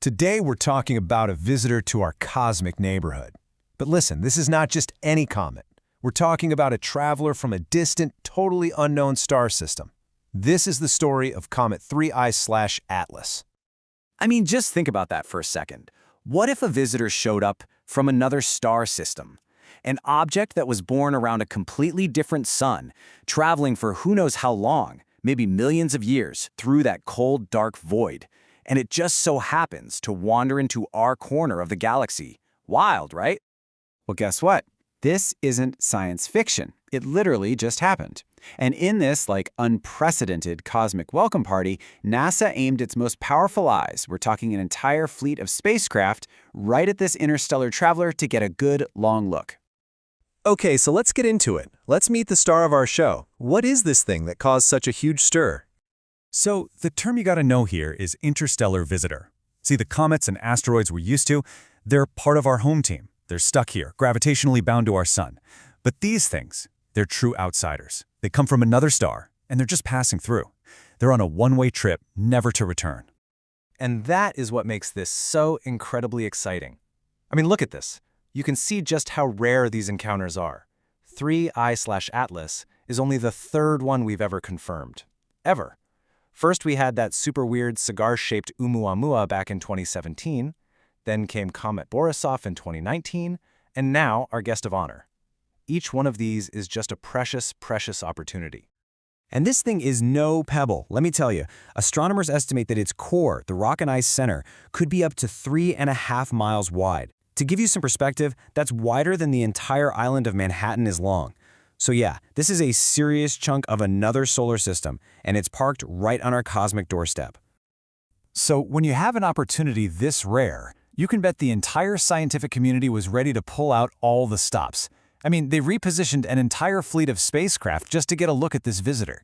Today we're talking about a visitor to our cosmic neighborhood. But listen, this is not just any comet. We're talking about a traveler from a distant, totally unknown star system. This is the story of Comet 3I/Atlas. I mean, just think about that for a second. What if a visitor showed up from another star system? An object that was born around a completely different sun, traveling for who knows how long, maybe millions of years, through that cold, dark void. And it just so happens to wander into our corner of the galaxy. Wild, right? Well, guess what? This isn't science fiction. It literally just happened. And in this, unprecedented cosmic welcome party, NASA aimed its most powerful eyes, we're talking an entire fleet of spacecraft, right at this interstellar traveler to get a good, long look. Okay, so let's get into it. Let's meet the star of our show. What is this thing that caused such a huge stir? So, the term you gotta know here is interstellar visitor. See, the comets and asteroids we're used to, they're part of our home team. They're stuck here, gravitationally bound to our sun. But these things, they're true outsiders. They come from another star, and they're just passing through. They're on a one-way trip, never to return. And that is what makes this so incredibly exciting. I mean, look at this. You can see just how rare these encounters are. 3I/Atlas is only the third one we've ever confirmed. Ever. First, we had that super weird cigar-shaped Oumuamua back in 2017, then came Comet Borisov in 2019, and now our guest of honor. Each one of these is just a precious, precious opportunity. And this thing is no pebble, let me tell you. Astronomers estimate that its core, the rock and ice center, could be up to 3.5 miles wide. To give you some perspective, that's wider than the entire island of Manhattan is long. So yeah, this is a serious chunk of another solar system, and it's parked right on our cosmic doorstep. So, when you have an opportunity this rare, you can bet the entire scientific community was ready to pull out all the stops. I mean, they repositioned an entire fleet of spacecraft just to get a look at this visitor.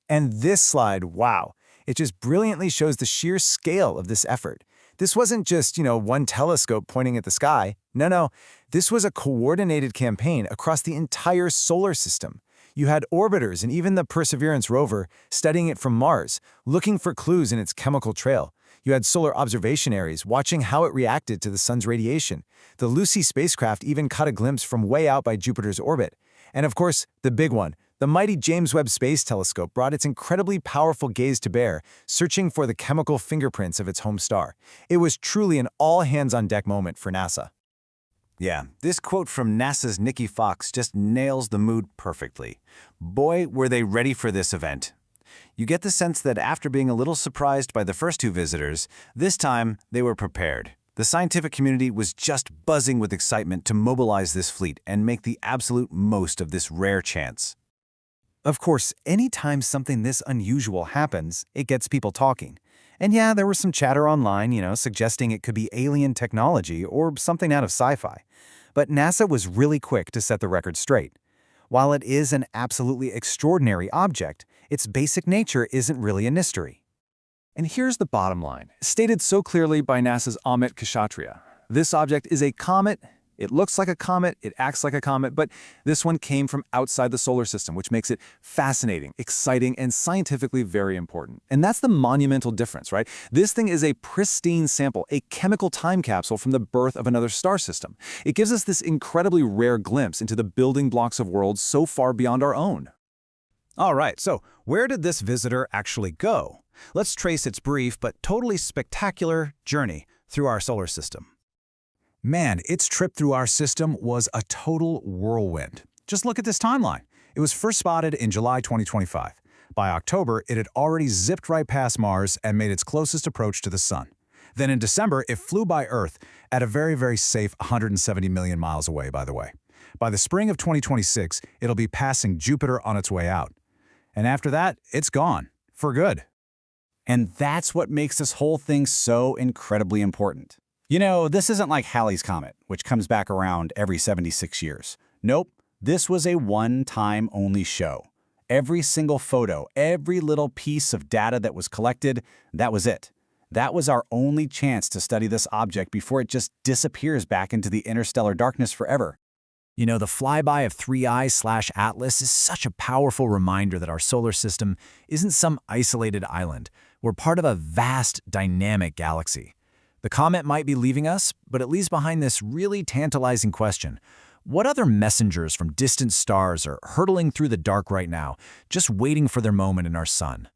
And this slide, wow, it just brilliantly shows the sheer scale of this effort. This wasn't just, one telescope pointing at the sky. No, this was a coordinated campaign across the entire solar system. You had orbiters and even the Perseverance rover studying it from Mars, looking for clues in its chemical trail. You had solar observationaries watching how it reacted to the sun's radiation. The Lucy spacecraft even caught a glimpse from way out by Jupiter's orbit. And of course, the big one, the mighty James Webb Space Telescope brought its incredibly powerful gaze to bear, searching for the chemical fingerprints of its home star. It was truly an all-hands-on-deck moment for NASA. Yeah, this quote from NASA's Nikki Fox just nails the mood perfectly. Boy, were they ready for this event. You get the sense that after being a little surprised by the first two visitors, this time they were prepared. The scientific community was just buzzing with excitement to mobilize this fleet and make the absolute most of this rare chance. Of course, anytime something this unusual happens, it gets people talking. And yeah, there was some chatter online, suggesting it could be alien technology or something out of sci-fi. But NASA was really quick to set the record straight. While it is an absolutely extraordinary object, its basic nature isn't really a mystery. And here's the bottom line, stated so clearly by NASA's Amit Kshatriya. This object is a comet. It looks like a comet, it acts like a comet, but this one came from outside the solar system, which makes it fascinating, exciting, and scientifically very important. And that's the monumental difference, right? This thing is a pristine sample, a chemical time capsule from the birth of another star system. It gives us this incredibly rare glimpse into the building blocks of worlds so far beyond our own. All right, so where did this visitor actually go? Let's trace its brief but totally spectacular journey through our solar system. Man, its trip through our system was a total whirlwind. Just look at this timeline. It was first spotted in July 2025. By October, it had already zipped right past Mars and made its closest approach to the Sun. Then in December, it flew by Earth at a very, very safe 170 million miles away, by the way. By the spring of 2026, it'll be passing Jupiter on its way out. And after that, it's gone. For good. And that's what makes this whole thing so incredibly important. This isn't like Halley's Comet, which comes back around every 76 years. Nope, this was a one-time only show. Every single photo, every little piece of data that was collected, that was it. That was our only chance to study this object before it just disappears back into the interstellar darkness forever. The flyby of 3I/Atlas is such a powerful reminder that our solar system isn't some isolated island. We're part of a vast, dynamic galaxy. The comet might be leaving us, but it leaves behind this really tantalizing question. What other messengers from distant stars are hurtling through the dark right now, just waiting for their moment in our sun?